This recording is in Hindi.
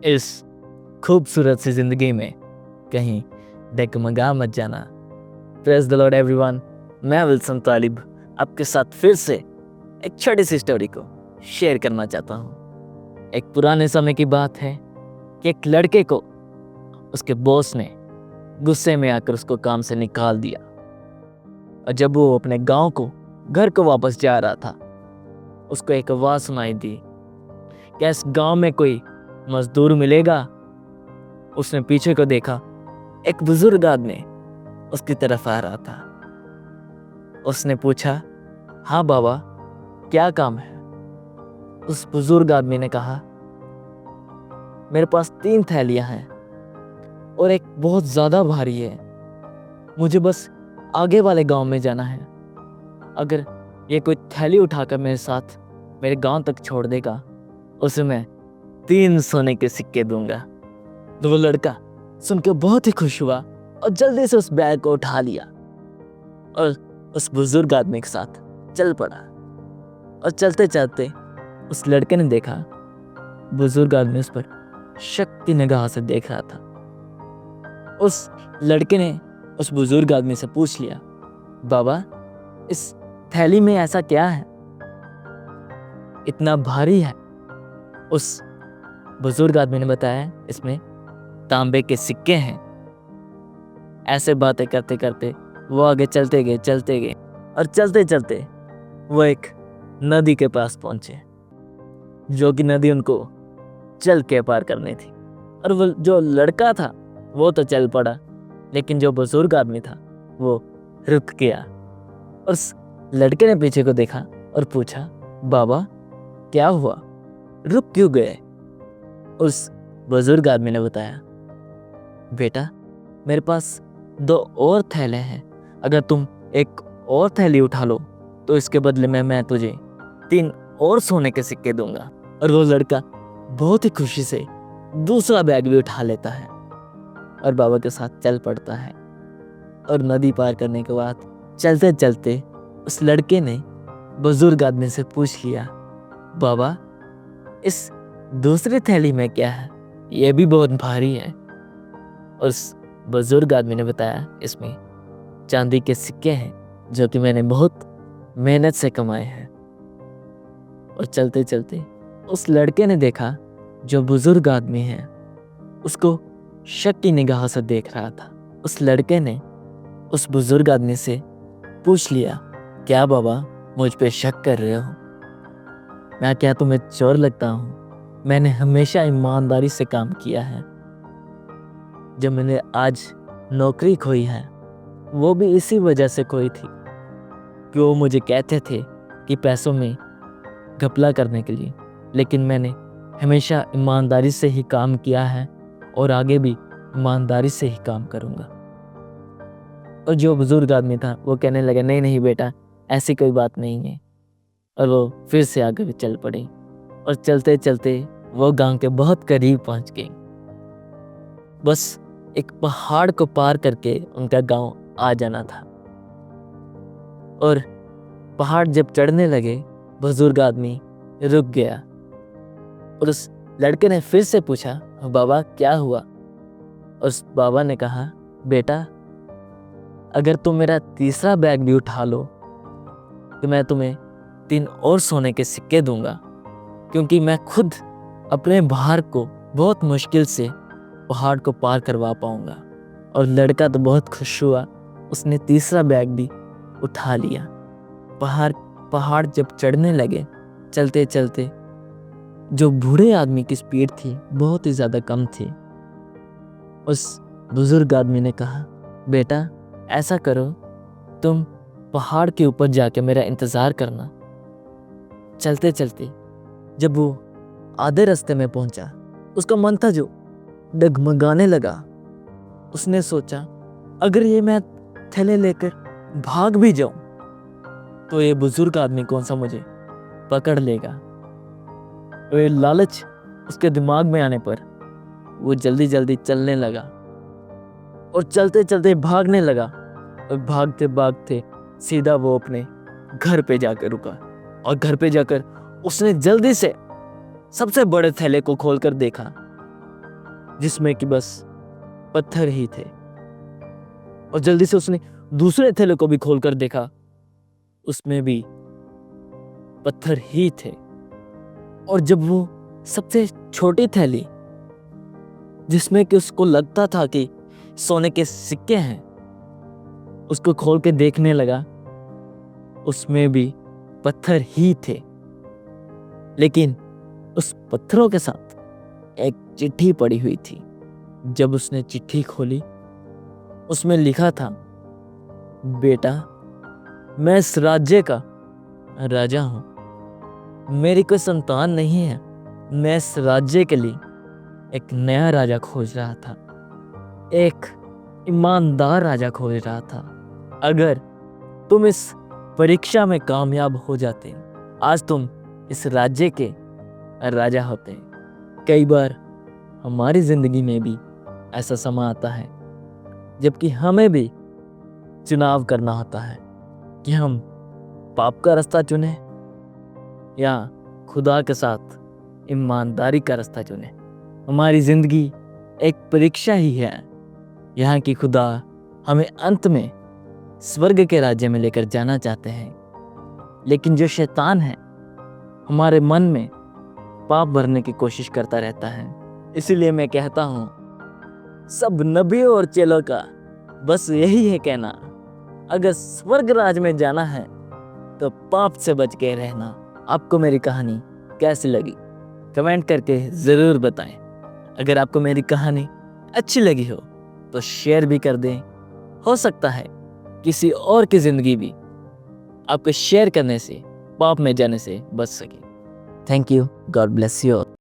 इस खूबसूरत सी जिंदगी में कहीं डगमगा मत जाना। Praise the Lord everyone. मैं विल्सन तालिब आपके साथ फिर से एक छोटी सी स्टोरी को शेयर करना चाहता हूँ। एक पुराने समय की बात है कि एक लड़के को उसके बॉस ने गुस्से में आकर उसको काम से निकाल दिया, और जब वो अपने गांव को घर को वापस जा रहा था, उसको एक आवाज सुनाई दी, क्या इस गांव में कोई मजदूर मिलेगा? उसने पीछे को देखा, एक बुजुर्ग आदमी उसकी तरफ आ रहा था। उसने पूछा, हाँ बाबा, क्या काम है? उस बुजुर्ग आदमी ने कहा, मेरे पास 3 थैलियां हैं और एक बहुत ज्यादा भारी है। मुझे बस आगे वाले गांव में जाना है। अगर ये कोई थैली उठाकर मेरे साथ मेरे गांव तक छोड़ देगा, उसे मैं 3 सोने के सिक्के दूंगा। तो वो लड़का सुनकर बहुत ही खुश हुआ और जल्दी से उस बैग को उठा लिया और उस बुजुर्ग आदमी के साथ चल पड़ा। और चलते चलते उस लड़के ने देखा बुजुर्ग आदमी उस पर शक की निगाह से देख रहा था। उस लड़के ने उस बुजुर्ग आदमी से पूछ लिया, बाबा, इस थैली में ऐसा क्या है, इतना भारी है? उस बुजुर्ग आदमी ने बताया, इसमें तांबे के सिक्के हैं। ऐसे बातें करते करते वो आगे चलते गए और चलते चलते वो एक नदी के पास पहुंचे, जो कि नदी उनको चल के पार करनी थी। और वो जो लड़का था वो तो चल पड़ा, लेकिन जो बुजुर्ग आदमी था वो रुक गया। उस लड़के ने पीछे को देखा और पूछा, बाबा, क्या हुआ, रुक क्यों गए? उस बुजुर्ग आदमी ने बताया, बेटा, मेरे पास 2 और थैले हैं। अगर तुम एक और थैली उठा लो तो इसके बदले में मैं तुझे 3 और सोने के सिक्के दूंगा। और वो लड़का बहुत ही खुशी से दूसरा बैग भी उठा लेता है और बाबा के साथ चल पड़ता है। और नदी पार करने के बाद चलते चलते उस लड़के ने बुजुर्ग आदमी से पूछ लिया, बाबा, इस दूसरी थैली में क्या है, यह भी बहुत भारी है। उस बुजुर्ग आदमी ने बताया, इसमें चांदी के सिक्के हैं, जो कि मैंने बहुत मेहनत से कमाए हैं। और चलते चलते उस लड़के ने देखा जो बुजुर्ग आदमी है उसको शक की निगाह से देख रहा था। उस लड़के ने उस बुजुर्ग आदमी से पूछ लिया, क्या बाबा, मुझ पे शक कर रहे हो? मैं क्या तुम्हें चोर लगता हूँ? मैंने हमेशा ईमानदारी से काम किया है। जब मैंने आज नौकरी खोई है, वो भी इसी वजह से खोई थी कि वो मुझे कहते थे कि पैसों में घपला करने के लिए, लेकिन मैंने हमेशा ईमानदारी से ही काम किया है और आगे भी ईमानदारी से ही काम करूँगा। और जो बुजुर्ग आदमी था वो कहने लगा, नहीं नहीं बेटा, ऐसी कोई बात नहीं है। और वो फिर से आगे चल पड़े और चलते चलते वो गांव के बहुत करीब पहुंच गए। बस एक पहाड़ को पार करके उनका गांव आ जाना था। और पहाड़ जब चढ़ने लगे, बुजुर्ग आदमी रुक गया और उस लड़के ने फिर से पूछा, बाबा, क्या हुआ? उस बाबा ने कहा, बेटा, अगर तुम मेरा तीसरा बैग भी उठा लो तो मैं तुम्हें 3 और सोने के सिक्के दूंगा, क्योंकि मैं खुद अपने भार को बहुत मुश्किल से पहाड़ को पार करवा पाऊंगा। और लड़का तो बहुत खुश हुआ, उसने तीसरा बैग भी उठा लिया। पहाड़ जब चढ़ने लगे, चलते चलते जो बूढ़े आदमी की स्पीड थी बहुत ही ज़्यादा कम थी। उस बुजुर्ग आदमी ने कहा, बेटा, ऐसा करो, तुम पहाड़ के ऊपर जाके मेरा इंतज़ार करना। चलते चलते जब वो आधे रास्ते में पहुंचा, उसका मन था जो डगमगाने लगा। उसने सोचा, अगर ये मैं थैले लेकर भाग भी जाऊं तो ये बुजुर्ग आदमी कौन सा मुझे पकड़ लेगा। और ये लालच उसके दिमाग में आने पर वो जल्दी जल्दी चलने लगा और चलते चलते भागने लगा। और भागते भागते सीधा वो अपने घर पे जाकर रुका। और घर पे जाकर उसने जल्दी से सबसे बड़े थैले को खोलकर देखा जिसमें कि बस पत्थर ही थे। और जल्दी से उसने दूसरे थैले को भी खोलकर देखा, उसमें भी पत्थर ही थे। और जब वो सबसे छोटी थैली, जिसमें कि उसको लगता था कि सोने के सिक्के हैं, उसको खोल के देखने लगा, उसमें भी पत्थर ही थे। लेकिन उस पत्थरों के साथ एक चिट्ठी पड़ी हुई थी। जब उसने चिट्ठी खोली, उसमें लिखा था, बेटा, मैं इस राज्य का राजा हूं, मेरी कोई संतान नहीं है। मैं इस राज्य के लिए एक नया राजा खोज रहा था, एक ईमानदार राजा खोज रहा था। अगर तुम इस परीक्षा में कामयाब हो जाते, आज तुम इस राज्य के राजा होते। कई बार हमारी जिंदगी में भी ऐसा समय आता है जबकि हमें भी चुनाव करना होता है कि हम पाप का रास्ता चुने या खुदा के साथ ईमानदारी का रास्ता चुने। हमारी जिंदगी एक परीक्षा ही है। यहाँ की खुदा हमें अंत में स्वर्ग के राज्य में लेकर जाना चाहते हैं, लेकिन जो शैतान है हमारे मन में पाप भरने की कोशिश करता रहता है। इसीलिए मैं कहता हूँ, सब नबियों और चेलों का बस यही है कहना, अगर स्वर्ग राज में जाना है तो पाप से बच के रहना। आपको मेरी कहानी कैसी लगी कमेंट करके ज़रूर बताएं। अगर आपको मेरी कहानी अच्छी लगी हो तो शेयर भी कर दें। हो सकता है किसी और की ज़िंदगी भी आपको शेयर करने से, पाप में जाने से बच सके। Thank you. God bless you all.